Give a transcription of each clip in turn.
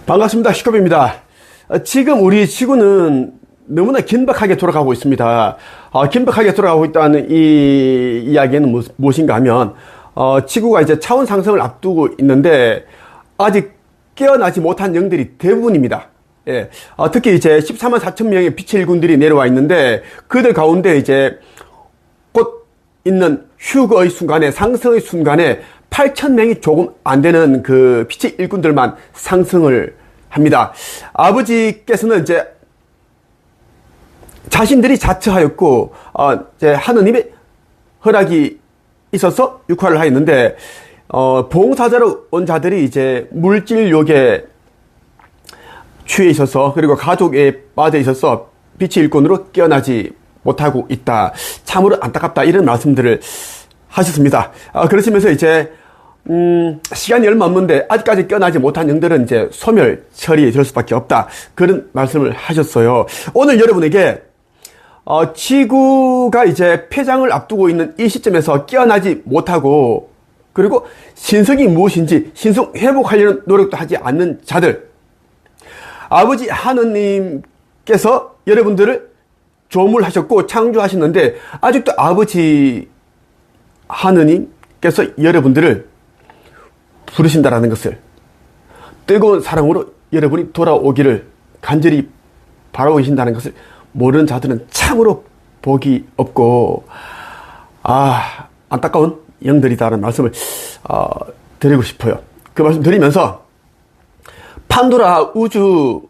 반갑습니다. 슈커비입니다. 지금 우리 지구는 너무나 긴박하게 돌아가고 있습니다. 긴박하게 돌아가고 있다는 이 이야기는 무엇인가 하면 지구가 이제 차원 상승을 앞두고 있는데 아직 깨어나지 못한 영들이 대부분입니다. 예. 특히 이제 14만 4천 명의 빛의 일꾼들이 내려와 있는데 그들 가운데 이제 곧 있는 휴거의 순간에, 상승의 순간에 8천 명이 조금 안 되는 그 빛의 일꾼들만 상승을 합니다. 아버지께서는 이제 자신들이 자처하였고, 이제 하느님의 허락이 있어서 육화를 하였는데, 봉사자로 온 자들이 이제 물질욕에 취해 있어서, 그리고 가족에 빠져 있어서 빛의 일꾼으로 깨어나지 못하고 있다. 참으로 안타깝다. 이런 말씀들을 하셨습니다. 그러시면서 이제, 시간이 얼마 없는데 아직까지 깨어나지 못한 영들은 이제 소멸 처리될 수밖에 없다. 그런 말씀을 하셨어요. 오늘 여러분에게 지구가 이제 폐장을 앞두고 있는 이 시점에서 깨어나지 못하고 그리고 신성이 무엇인지 신성 회복하려는 노력도 하지 않는 자들, 아버지 하느님께서 여러분들을 조물하셨고 창조하셨는데 아직도 아버지 하느님께서 여러분들을 부르신다라는 것을, 뜨거운 사랑으로 여러분이 돌아오기를 간절히 바라고 계신다는 것을 모르는 자들은 참으로 복이 없고 안타까운 영들이다라는 말씀을 드리고 싶어요. 그 말씀 드리면서 판도라 우주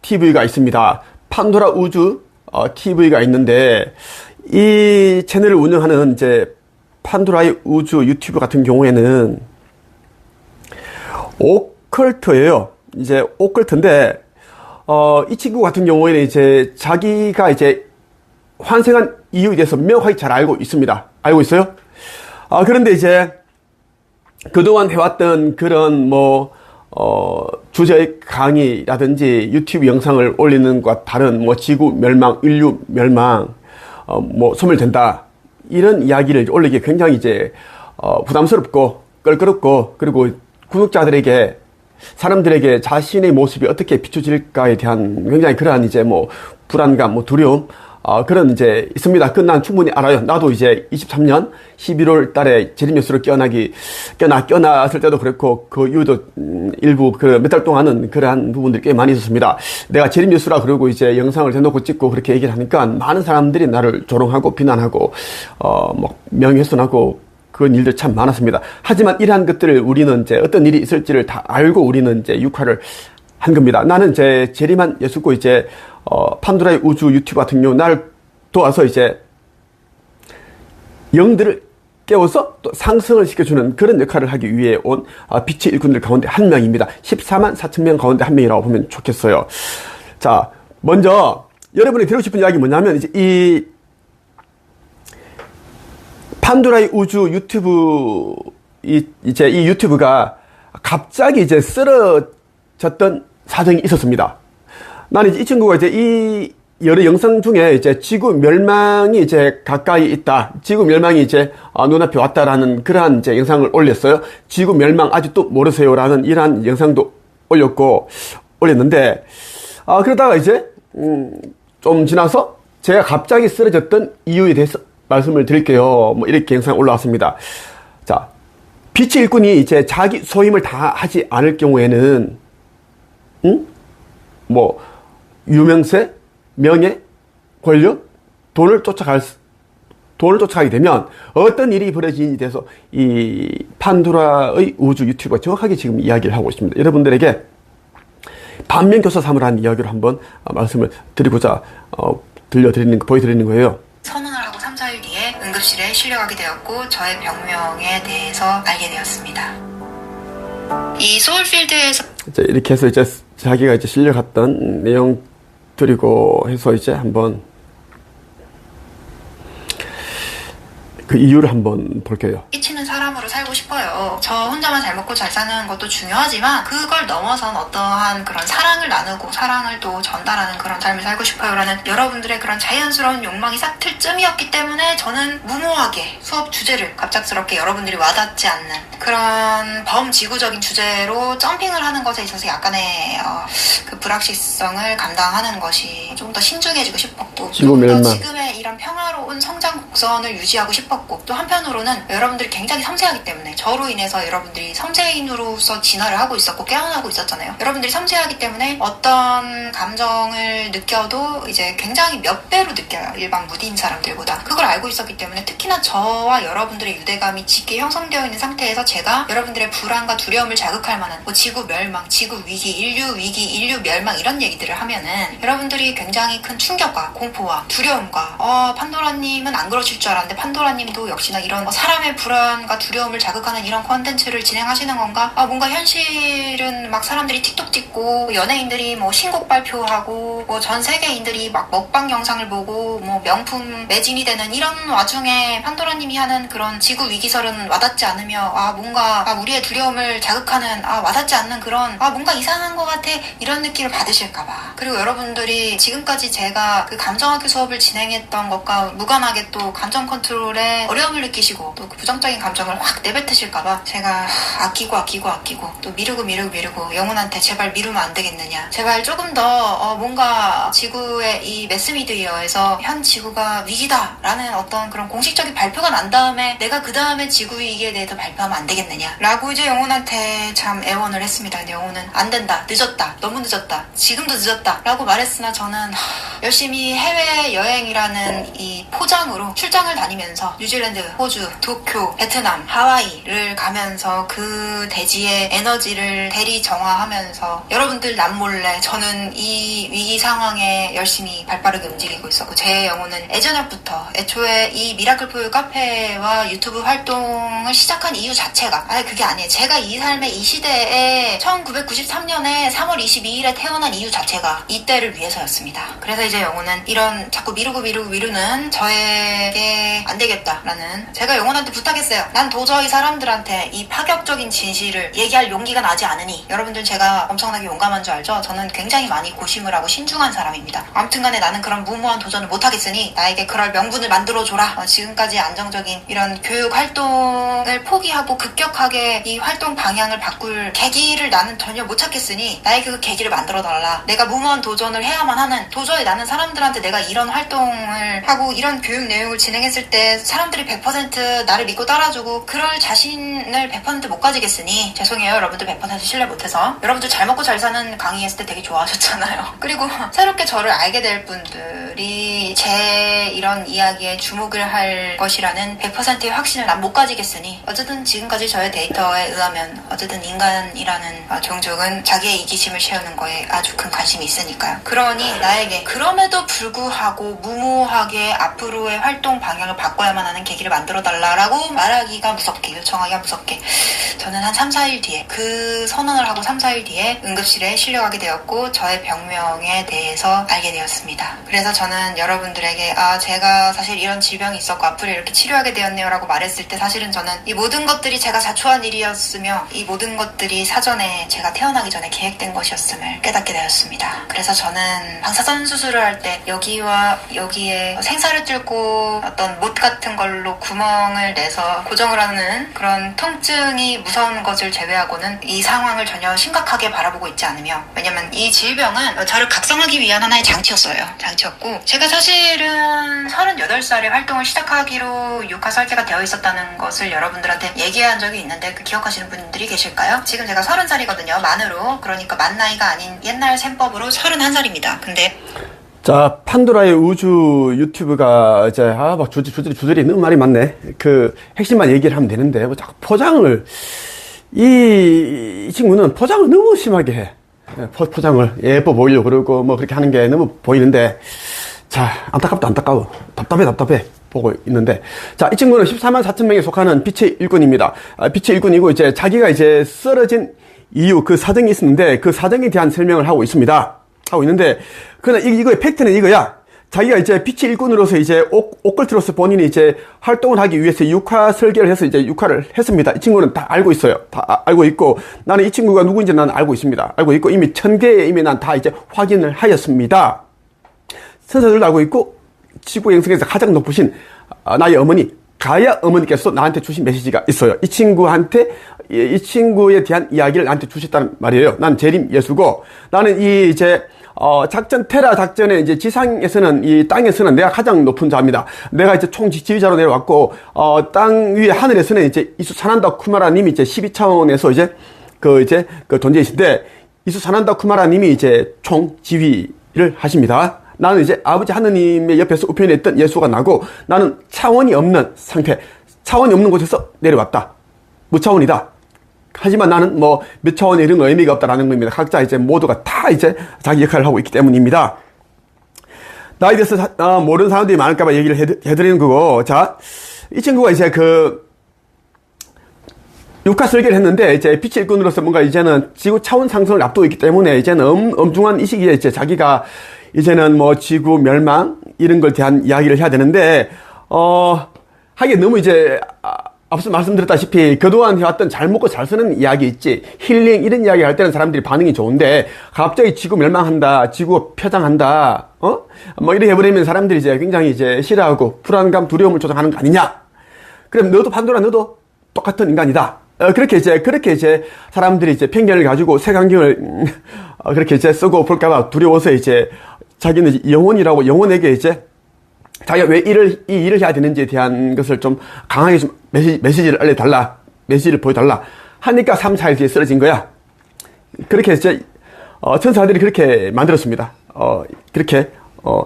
TV가 있습니다. 판도라 우주 TV가 있는데 이 채널을 운영하는 이제 판도라의 우주 유튜브 같은 경우에는 오컬트예요. 이제 오컬트인데 이 친구 같은 경우에는 이제 자기가 이제 환생한 이유에 대해서 명확하게 잘 알고 있습니다. 알고 있어요? 그런데 이제 그동안 해왔던 그런 주제의 강의라든지 유튜브 영상을 올리는 것과 다른 지구 멸망, 인류 멸망, 소멸된다. 이런 이야기를 올리기 굉장히 이제 부담스럽고 껄끄럽고, 그리고 구독자들에게, 사람들에게 자신의 모습이 어떻게 비춰질까에 대한 굉장히 그러한 이제 불안감, 두려움, 그런 이제 있습니다. 난 충분히 알아요. 나도 이제 23년 11월 달에 재림뉴스로 깨어났을 때도 그랬고, 그 이후도 일부 몇 달 동안은 그러한 부분들이 꽤 많이 있었습니다. 내가 재림뉴스라 그러고 이제 영상을 대놓고 찍고 그렇게 얘기를 하니까 많은 사람들이 나를 조롱하고 비난하고, 명예훼손하고, 그런 일들 참 많았습니다. 하지만 이러한 것들을 우리는 이제 어떤 일이 있을지를 다 알고 우리는 이제 육화를 한 겁니다. 나는 이제 재림한 예수고 이제 판도라의 우주 유튜브 같은 경우 날 도와서 이제 영들을 깨워서 또 상승을 시켜주는 그런 역할을 하기 위해 온 빛의 일꾼들 가운데 한 명입니다. 14만 4천 명 가운데 한 명이라고 보면 좋겠어요. 자, 먼저 여러분이 드리고 싶은 이야기 뭐냐면 이제 이 판도라의 우주 유튜브, 이 유튜브가 갑자기 이제 쓰러졌던 사정이 있었습니다. 나는 이 친구가 이제 이 여러 영상 중에 이제 지구 멸망이 이제 가까이 있다. 지구 멸망이 이제 눈앞에 왔다라는 그러한 이제 영상을 올렸어요. 지구 멸망 아직도 모르세요라는 이러한 영상도 올렸는데, 그러다가 이제, 좀 지나서 제가 갑자기 쓰러졌던 이유에 대해서 말씀을 드릴게요. 이렇게 영상 올라왔습니다. 자, 빛의 일꾼이 이제 자기 소임을 다 하지 않을 경우에는, 유명세, 명예, 권력, 돈을 쫓아가게 되면 어떤 일이 벌어지는지 대해서 이 판도라의 우주 유튜브가 정확하게 지금 이야기를 하고 있습니다. 여러분들에게 반면교사 삼으라는 이야기를 한번 말씀을 드리고자 보여드리는 거예요. 선언을 하고 3, 4일 뒤에 응급실에 실려가게 되었고 저의 병명에 대해서 알게 되었습니다. 이 소울필드에서 이렇게 해서 이제 자기가 이제 실려갔던 내용들이고 해서 이제 한번 그 이유를 한번 볼게요. 끼치는 사람으로 살고 싶어요. 저 혼자만 잘 먹고 잘 사는 것도 중요하지만 그걸 넘어선 어떠한 그런 사랑을 나누고 사랑을 또 전달하는 그런 삶을 살고 싶어요라는 여러분들의 그런 자연스러운 욕망이 싹 틀 쯤이었기 때문에 저는 무모하게 수업 주제를 갑작스럽게 여러분들이 와닿지 않는 그런 범지구적인 주제로 점핑을 하는 것에 있어서 약간의 그 불확실성을 감당하는 것이 좀 더 신중해지고 싶었고 좀 더 지금의 이런 평화로운 성장 곡선을 유지하고 싶었고 또 한편으로는 여러분들이 굉장히 섬세하기 때문에 저로 인해서 여러분들이 섬세인으로서 진화를 하고 있었고 깨어나고 있었잖아요. 여러분들이 섬세하기 때문에 어떤 감정을 느껴도 이제 굉장히 몇 배로 느껴요. 일반 무디인 사람들보다. 그걸 알고 있었기 때문에 특히나 저와 여러분들의 유대감이 짙게 형성되어 있는 상태에서 제가 여러분들의 불안과 두려움을 자극할 만한 뭐 지구 멸망, 지구 위기, 인류 멸망 이런 얘기들을 하면은 여러분들이 굉장히 큰 충격과 공포와 두려움과 판도라님은 안 그러실 줄 알았는데 판도라님도 역시나 이런 사람의 불안과 두려움을 자극하는 이런 콘텐츠를 진행하시는 건가? 뭔가 현실은 막 사람들이 틱톡 찍고 연예인들이 뭐 신곡 발표하고 뭐 전 세계인들이 막 먹방 영상을 보고 뭐 명품 매진이 되는 이런 와중에 판도라님이 하는 그런 지구 위기설은 와닿지 않으며 뭔가 우리의 두려움을 자극하는 와닿지 않는 그런 뭔가 이상한 것 같아 이런 느낌을 받으실까봐. 그리고 여러분들이 지금까지 제가 그 감정학교 수업을 진행했던 것과 무관하게 또 감정 컨트롤에 어려움을 느끼시고 또 그 부정적인 감정을 확 내뱉으실까봐 제가 아끼고 또 미루고 영혼한테 제발 미루면 안 되겠느냐, 제발 조금 더 뭔가 지구의 이 매스미디어에서 현 지구가 위기다라는 어떤 그런 공식적인 발표가 난 다음에 내가 그 다음에 지구 위기에 대해서 발표하면 안 되겠느냐 라고 이제 영혼한테 참 애원을 했습니다. 근데 영혼은 안 된다, 늦었다, 너무 늦었다, 지금도 늦었다 라고 말했으나 저는 열심히 해외여행이라는 이 포장으로 출장을 다니면서 뉴질랜드, 호주, 도쿄, 베트남, 하와이를 가면서 그 대지의 에너지를 대리 정화하면서 여러분들 남몰래 저는 이 위기 상황에 열심히 발빠르게 움직이고 있었고 제 영혼은 예전부터 애초에 이 미라클 포유 카페와 유튜브 활동을 시작한 이유 자체가 그게 아니에요. 제가 이 삶의 이 시대에 1993년에 3월 22일에 태어난 이유 자체가 이때를 위해서였습니다. 그래서 이제 영혼은 이런 자꾸 미루는 저에게 안 되겠다라는 제가 영혼한테 부탁했어요. 난 도저히 사람들한테 이 파격적인 진실을 얘기할 용기가 나지 않으니 여러분들 제가 엄청나게 용감한 줄 알죠? 저는 굉장히 많이 고심을 하고 신중한 사람입니다. 아무튼간에 나는 그런 무모한 도전을 못하겠으니 나에게 그럴 명분을 만들어줘라. 지금까지 안정적인 이런 교육 활동을 포기하고 급격하게 이 활동 방향을 바꿀 계기를 나는 전혀 못 찾겠으니 나에게 그 계기를 만들어달라. 내가 무모한 도전을 해야만 하는, 도저히 나는 사람들한테 내가 이런 활동을 하고 이런 교육 내용을 진행했을 때 사람들이 100% 나를 믿고 따라주고 그럴 자신을 100% 못 가지겠으니 죄송해요. 여러분들 100% 신뢰 못해서. 여러분들 잘 먹고 잘 사는 강의했을 때 되게 좋아하셨잖아요. 그리고 새롭게 저를 알게 될 분들이 제 이런 이야기에 주목을 할 것이라는 100%의 확신을 난 못 가지겠으니 어쨌든 지금까지 저의 데이터에 의하면 어쨌든 인간이라는 종족은 자기의 이기심을 채우는 거에 아주 큰 관심이 있으니까요. 그러니 나에게 그럼에도 불구하고 무모하게 앞으로의 활동 방향을 바꿔야만 하는 계기를 만들어달라고 말하기가 무섭게, 요청하기가 무섭게 저는 한 3, 4일 뒤에 그 선언을 하고 3, 4일 뒤에 응급실에 실려가게 되었고 저의 병명에 대해서 알게 되었습니다. 그래서 저는 여러분들에게 제가 사실 이런 질병이 있었고 앞으로 이렇게 치료하게 되었네요 라고 말했을 때 사실은 저는 이 모든 것들이 제가 자초한 일이었으며 이 모든 것들이 사전에 제가 태어나기 전에 계획된 것이었음을 깨닫게 되었습니다. 그래서 저는 방사선 수술을 할 때 여기와 여기에 생사를 뚫고 어떤 못 같은 걸로 구멍을 내서 고정을 하는 그런 통증이 무서운 것을 제외하고는 이 상황을 전혀 심각하게 바라보고 있지 않으며, 왜냐면 이 질병은 저를 각성하기 위한 하나의 장치였고 제가 사실은 38살에 활동을 시작하기로 육아 설계가 되어 있었다는 것을 여러분들한테 얘기한 적이 있는데 그 기억하시는 분들이 계실까요? 지금 제가 30살이거든요. 만으로. 그러니까 만 나이가 아닌 옛날 셈법으로 31살입니다. 근데 자, 판도라의 우주 유튜브가 이제 막 주저리 너무 말이 많네. 그 핵심만 얘기를 하면 되는데 뭐 자꾸 포장을 이 친구는 포장을 너무 심하게 해. 포장을 예뻐 보이려고 그러고 뭐 그렇게 하는 게 너무 보이는데, 자, 안타까워. 답답해 보고 있는데, 자, 이 친구는 14만 4천 명에 속하는 빛의 일꾼입니다. 빛의 일꾼이고 이제 자기가 이제 쓰러진 이유, 그 사정이 있었는데 그 사정에 대한 설명을 하고 있는데, 그러나 이거의 팩트는 이거야. 자기가 이제 빛의 일꾼으로서 이제 오컬트로서 본인이 이제 활동을 하기 위해서 육화 설계를 해서 이제 육화를 했습니다. 이 친구는 다 알고 있어요. 다 알고 있고, 나는 이 친구가 누구인지 나는 알고 있습니다. 알고 있고, 이미 천계에 이미 난 다 이제 확인을 하였습니다. 천사들도 알고 있고, 지구 행성에서 가장 높으신 나의 어머니, 가야 어머니께서 나한테 주신 메시지가 있어요. 이 친구에 대한 이야기를 나한테 주셨다는 말이에요. 난 재림 예수고, 나는 이 이제 작전 테라 작전에 이제 지상에서는 이 땅에서는 내가 가장 높은 자입니다. 내가 이제 총지휘자로 내려왔고 땅 위에 하늘에서는 이제 이수 사난다 쿠마라님이 이제 12차원에서 이제 그 존재이신데 이수 사난다 쿠마라님이 이제 총지휘를 하십니다. 나는 이제 아버지 하느님의 옆에서 우편에 있던 예수가 나고 나는 차원이 없는 상태, 차원이 없는 곳에서 내려왔다. 무차원이다. 하지만 나는 뭐 몇 차원의 이런 의미가 없다라는 겁니다. 각자 이제 모두가 다 이제 자기 역할을 하고 있기 때문입니다. 나에 대해서 모르는 사람들이 많을까봐 얘기를 해드리는 거고, 자, 이 친구가 이제 육화 설계를 했는데 이제 빛의 일꾼으로서 뭔가 이제는 지구 차원 상승을 앞두고 있기 때문에 이제는 엄중한 이 시기에 이제 자기가 이제는 뭐 지구 멸망 이런 걸 대한 이야기를 해야 되는데 하기에 너무 이제 앞서 말씀드렸다시피 그동안 해왔던 잘 먹고 잘 쓰는 이야기 있지, 힐링 이런 이야기 할 때는 사람들이 반응이 좋은데 갑자기 지구 멸망한다, 지구 폐장한다, 뭐 이렇게 해버리면 사람들이 이제 굉장히 이제 싫어하고 불안감, 두려움을 조장하는 거 아니냐. 그럼 너도 판도라, 너도 똑같은 인간이다. 그렇게 이제 사람들이 이제 편견을 가지고 색안경을 그렇게 이제 쓰고 볼까봐 두려워서 이제 자기는 영혼이라고 영혼에게 이제 자기가 왜 이 일을 해야 되는지에 대한 것을 좀 강하게 좀 메시지를 알려달라, 메시지를 보여달라 하니까 3, 4일 뒤에 쓰러진 거야. 그렇게 이제 천사들이 그렇게 만들었습니다. 그렇게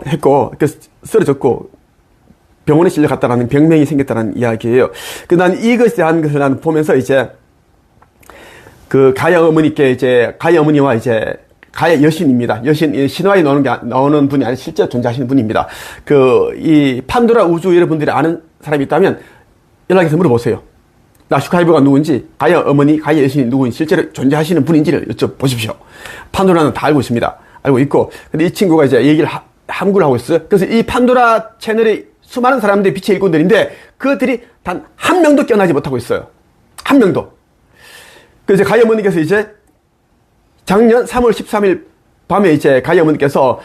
했고, 그래서 쓰러졌고 병원에 실려갔다라는 병명이 생겼다는 이야기예요. 난 이것에 대한 것을 난 보면서 이제 그 가야 어머니께 이제 가야 어머니와 이제 가야 여신입니다. 여신, 신화에 나오는 분이 아니라 실제 존재하시는 분입니다. 이 판도라 우주 여러분들이 아는 사람이 있다면 연락해서 물어보세요. 나슈카이브가 누군지, 가야 어머니, 가야 여신이 누구인지, 실제로 존재하시는 분인지를 여쭤보십시오. 판도라는 다 알고 있습니다. 알고 있고, 근데 이 친구가 이제 얘기를 함구를 하고 있어요. 그래서 이 판도라 채널에 수많은 사람들이 빛의 일꾼들인데, 그들이 단 한 명도 깨어나지 못하고 있어요. 한 명도. 그래서 가야 어머니께서 이제 작년 3월 13일 밤에 이제 가야 어머니께서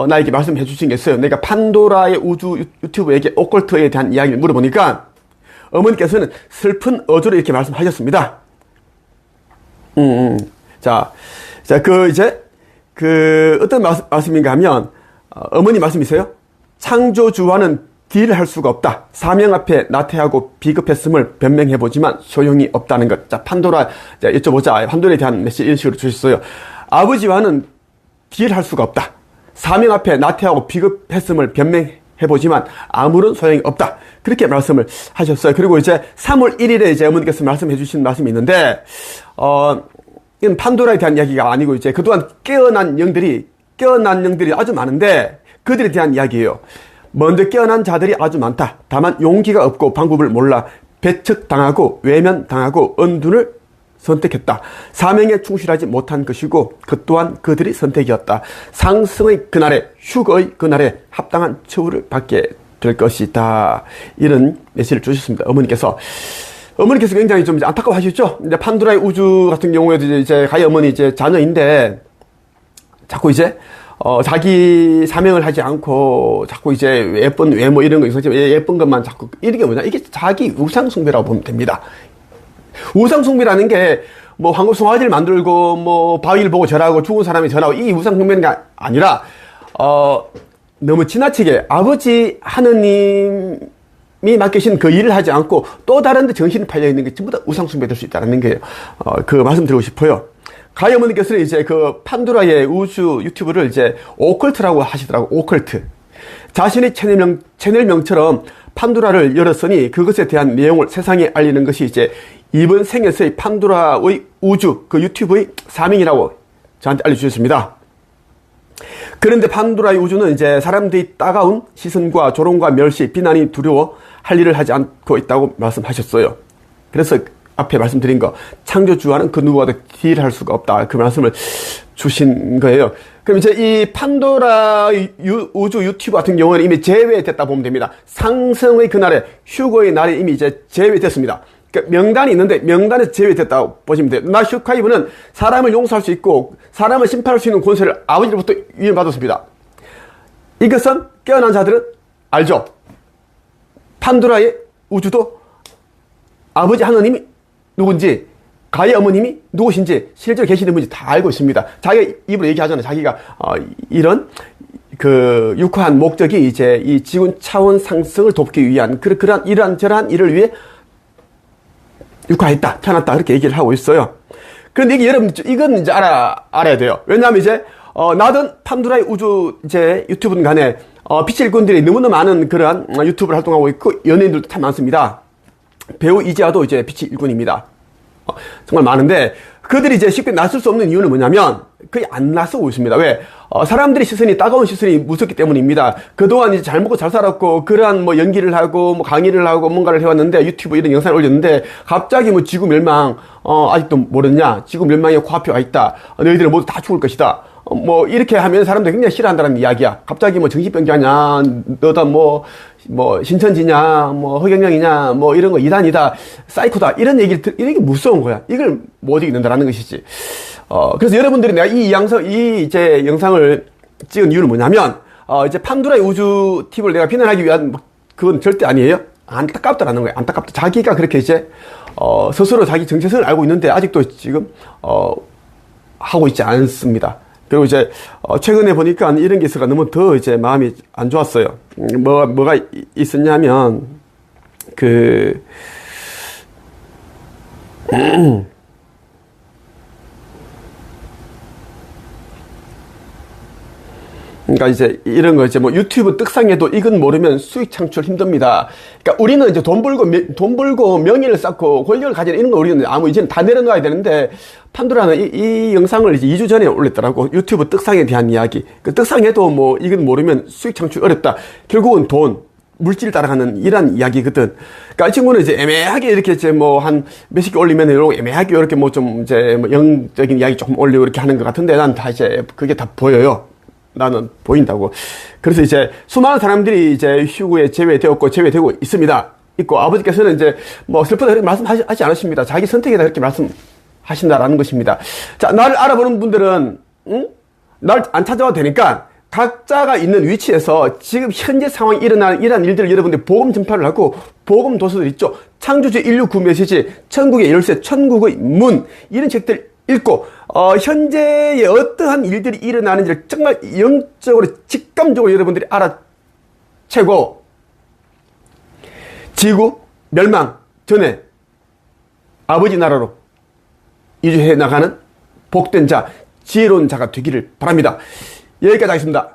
나에게 말씀해 주신 게 있어요. 내가 판도라의 우주 유튜브에게 오컬트에 대한 이야기를 물어보니까 어머니께서는 슬픈 어조로 이렇게 말씀하셨습니다. 자, 어떤 말씀인가 하면 어머니 말씀이세요. 창조주와는 딜을 할 수가 없다. 사명 앞에 나태하고 비겁했음을 변명해보지만 소용이 없다는 것. 자, 판도라, 자, 여쭤보자. 판도라에 대한 메시지 이런 식으로 주셨어요. 아버지와는 딜을 할 수가 없다. 사명 앞에 나태하고 비겁했음을 변명해보지만 아무런 소용이 없다. 그렇게 말씀을 하셨어요. 그리고 이제 3월 1일에 이제 어머니께서 말씀해 주신 말씀이 있는데, 이건 판도라에 대한 이야기가 아니고 이제 그동안 깨어난 영들이 아주 많은데 그들에 대한 이야기예요. 먼저 깨어난 자들이 아주 많다. 다만 용기가 없고 방법을 몰라 배척당하고 외면당하고 은둔을 선택했다. 사명에 충실하지 못한 것이고 그 또한 그들이 선택이었다. 상승의 그날에, 휴거의 그날에 합당한 처우를 받게 될 것이다. 이런 메시지를 주셨습니다. 어머니께서 굉장히 좀 안타까워하셨죠. 이제 판도라의 우주 같은 경우에도 이제 가야 어머니 이제 자녀인데 자꾸 이제 자기 사명을 하지 않고 자꾸 이제 예쁜 외모 이런 거 있었죠. 예쁜 것만 자꾸 이런 게 뭐냐? 이게 자기 우상숭배라고 보면 됩니다. 우상숭배라는 게 뭐 황금송아지를 만들고 뭐 바위를 보고 절하고 죽은 사람이 절하고 이 우상숭배는 게 아니라 너무 지나치게 아버지 하느님이 맡기신 그 일을 하지 않고 또 다른 데 정신이 팔려 있는 게 전부 다 우상숭배 될 수 있다는 게 그 말씀 드리고 싶어요. 가야 어머니께서는 이제 그 판도라의 우주 유튜브를 이제 오컬트라고 하시더라고. 오컬트. 자신의 채널명처럼 판도라를 열었으니 그것에 대한 내용을 세상에 알리는 것이 이제 이번 생에서의 판도라의 우주 그 유튜브의 사명이라고 저한테 알려주셨습니다. 그런데 판도라의 우주는 이제 사람들이 따가운 시선과 조롱과 멸시, 비난이 두려워 할 일을 하지 않고 있다고 말씀하셨어요. 그래서 앞에 말씀드린 거, 창조주와는 그 누구와도 딜할 수가 없다. 그 말씀을 주신 거예요. 그럼 이제 이 판도라 우주 유튜브 같은 경우는 이미 제외됐다 보면 됩니다. 상승의 그날에 휴거의 날이 이미 이제 제외됐습니다. 그러니까 명단이 있는데 명단에서 제외됐다고 보시면 돼요. 나 슈카이브는 사람을 용서할 수 있고 사람을 심판할 수 있는 권세를 아버지로부터 위임받았습니다. 이것은 깨어난 자들은 알죠. 판도라의 우주도 아버지 하느님이 누군지, 가의 어머님이 누구신지, 실제로 계시는 분인지 다 알고 있습니다. 자기가 입으로 얘기하잖아요. 자기가 이런 그 육화한 목적이 이제 이 지구 차원 상승을 돕기 위한 그러한 이러한 일을 위해 육화했다, 태어났다 그렇게 얘기를 하고 있어요. 그런데 이게 여러분 이건 이제 알아야 돼요. 왜냐하면 이제 나든 판도라의 우주 이제 유튜브든 간에 빛의 일꾼들이 너무나 많은 그러한 유튜브를 활동하고 있고 연예인들도 참 많습니다. 배우 이지아도 이제 빛의 일꾼입니다. 정말 많은데 그들이 이제 쉽게 낯설 수 없는 이유는 뭐냐면 거의 안 낯서고 있습니다. 왜? 사람들의 시선이 따가운 시선이 무섭기 때문입니다. 그동안 이제 잘 먹고 잘 살았고 그러한 뭐 연기를 하고 뭐 강의를 하고 뭔가를 해왔는데 유튜브 이런 영상을 올렸는데 갑자기 뭐 지구 멸망 아직도 모르냐? 지구 멸망의 코앞에 와 있다. 너희들은 모두 다 죽을 것이다. 뭐 이렇게 하면 사람들이 굉장히 싫어한다는 이야기야. 갑자기 뭐 정신병자냐, 너다 뭐 신천지냐, 뭐 허경영이냐, 뭐 이런 거 이단이다, 사이코다 이런 얘기를 이런 게 무서운 거야. 이걸 못 이긴다라는 것이지. 그래서 여러분들이 내가 이 이제 영상을 찍은 이유는 뭐냐면 이제 판도라의 우주 팁을 내가 비난하기 위한 그건 절대 아니에요. 안타깝다라는 거예요. 안타깝다. 자기가 그렇게 이제 스스로 자기 정체성을 알고 있는데 아직도 지금 하고 있지 않습니다. 그리고 이제 최근에 보니까 이런 게 있어가 너무 더 이제 마음이 안 좋았어요. 뭐가 있었냐면 그러니까 이제 이런 거 이제 뭐 유튜브 떡상에도 이건 모르면 수익 창출 힘듭니다. 그러니까 우리는 이제 돈 벌고 명예를 쌓고 권력을 가지는 이런 거 우리는 이제는 다 내려놔야 되는데 판도라는 이 영상을 이제 2주 전에 올렸더라고. 유튜브 떡상에 대한 이야기. 그 떡상에도 뭐 이건 모르면 수익 창출 어렵다. 결국은 돈, 물질 따라가는 이런 이야기거든. 그러니까 이 친구는 이제 애매하게 이렇게 이제 뭐 한 몇십 개 올리면 이렇게 애매하게 이렇게 뭐 좀 이제 뭐 영적인 이야기 조금 올리고 이렇게 하는 것 같은데 난 다 이제 그게 다 보여요. 나는 보인다고. 그래서 이제 수많은 사람들이 이제 휴구에 제외되고 있습니다. 있고 아버지께서는 이제 뭐 슬프다 그렇게 말씀하지 않으십니다. 자기 선택에 대해 그렇게 말씀하신다라는 것입니다. 자, 나를 알아보는 분들은 날 안 찾아와도 되니까 각자가 있는 위치에서 지금 현재 상황이 일어나는 이러한 일들을 여러분들이 복음 전파를 하고 복음 도서들 있죠. 창조주의 인류 구원 메시지, 천국의 열쇠, 천국의 문 이런 책들 읽고 현재의 어떠한 일들이 일어나는지를 정말 영적으로 직감적으로 여러분들이 알아채고 지구 멸망 전에 아버지 나라로 이주해 나가는 복된 자, 지혜로운 자가 되기를 바랍니다. 여기까지 하겠습니다.